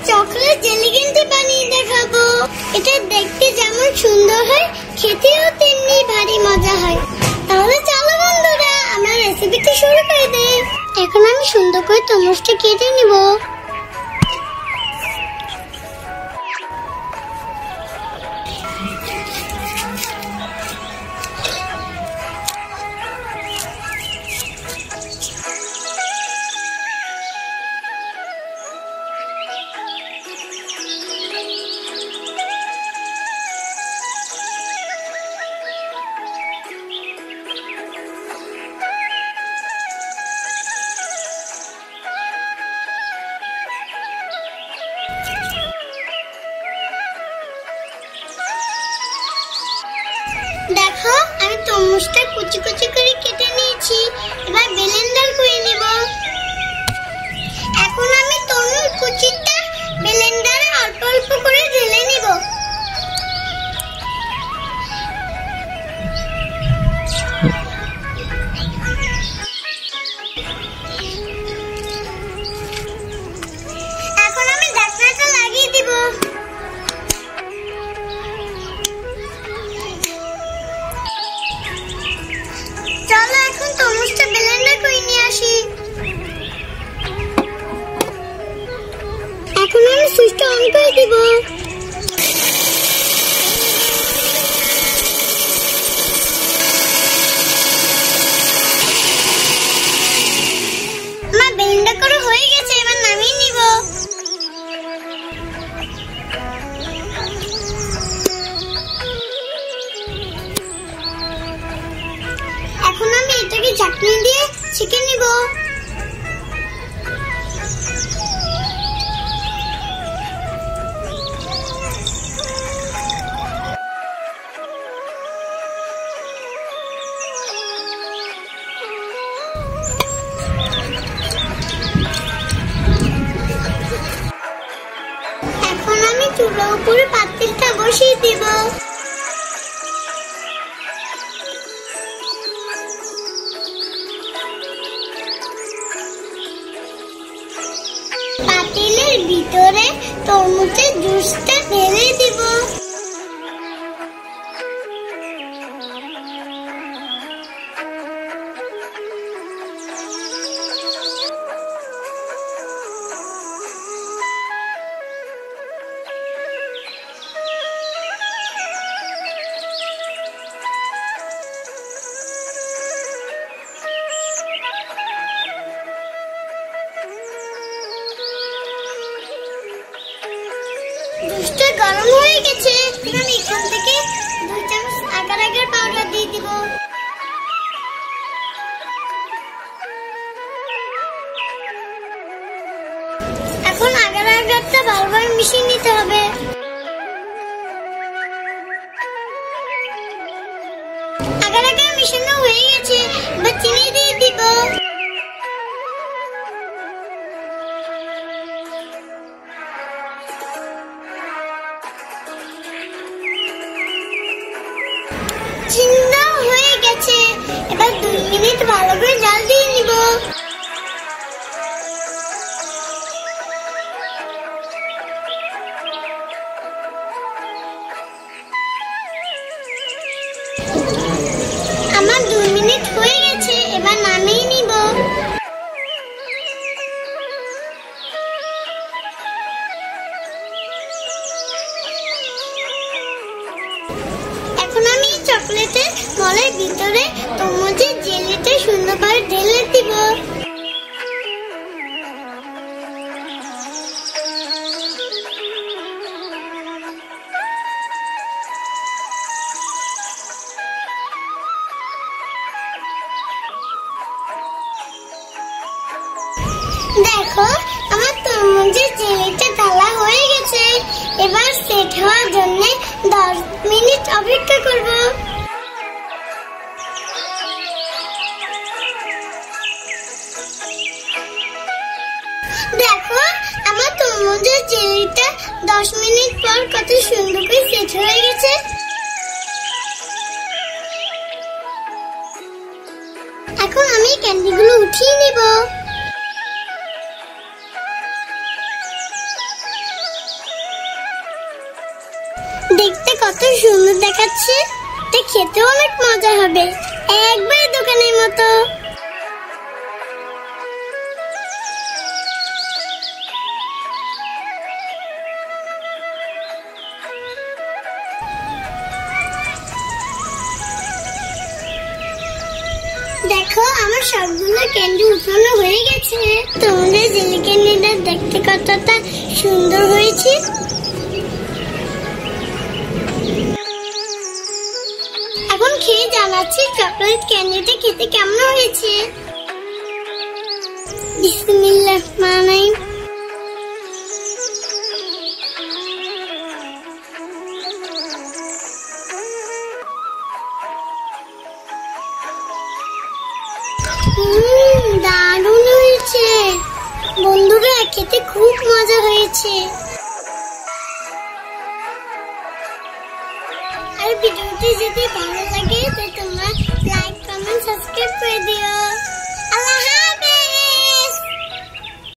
Chocolate jelly candy বানিয়ে দেখাবো। এটা দেখতে যেমন সুন্দর হয়, খেতেও তেমনি ভারী মজা হয়। তাহলে চলো বন্ধুরা, আমরা রেসিপিটি শুরু করে দেই। এখন আমি সুন্দর করে তরমুজটা কেটে নিব। দেখো, আমি তরমুজটা কুচি কুচি করে কেটে নিয়েছি। এবার ব্লেন্ডার করে নিব। এখন আমি তরমুজ কুচিটা ব্লেন্ডারে অল্প অল্প করে ঢেলে নিব। এখন আমি ঢাকনাটা লাগিয়ে দিব। চলো এখন তরমুজটা ব্লেন্ডার করে নিয়ে আসি। এখন আমি সুইচটা অন করে দিব। আমার ব্লেন্ডার করা হয়ে গেছে, এবার নামিয়ে নিব। এখন আমি এটাকে চাটনি দিয়ে ছেঁকে নিব। এখন আমি চুলার উপরে পাতিলটা বসিয়ে দিব। পাতিলের ভিতরে তরমুজের জুসটা ঢেলে দিব। জুসটা গরম হয়ে গেছে। আমি এখান থেকে 2 চামচ আগার আগার পাউডার দিয়ে দিব। এখন আগার আগারটা ভালোভাবে মিশিয়ে নিতে হবে। আগার আগার মিশানো হয়ে গেছে, এবার চিনি দিয়ে দিব। চিন্তা হয়ে গেছে, এবার 2 মিনিট ভালো করে জাল দিয়ে নিব। আমার 2 মিনিট হয়ে গেছে, এবার নামিয়ে নিব। এখন আমি চকলেটের মলের ভিতরে তরমুজের জেলিটা সুন্দরভাবে ঢেলে দিব। দেখো, আমার তরমুজের জেলিটা ঢালা হয়ে গেছে। এবার সেট হওয়ার জন্য 10 মিনিট অপেক্ষা করব। দেখো, 10 মিনিট পর কত সুন্দর করে সেট হয়ে গেছে। এখন আমি ক্যান্ডিগুলো উঠিয়ে নেব। দেখতে কত সুন্দর দেখাচ্ছে, খেতে অনেক মজা হবে, একবার দোকানের মতো। দেখো আমার সবগুলো ক্যান্ডি উঠানো হয়ে গেছে। তোমাদের জেলি ক্যান্ডিটা দেখতে কতটা সুন্দর হয়েছে। এখন খেয়ে জানাচ্ছি চকলেট ক্যান্ডিটা খেতে কেমন হয়েছে। বিসমিল্লাহ মানাই। দারুণ হয়েছে বন্ধুরা, খেতে খুব মজা হয়েছে। আর ভিডিওটি যদি ভালো লাগে তো তোমরা লাইক, কমেন্ট, সাবস্ক্রাইব করে দিও।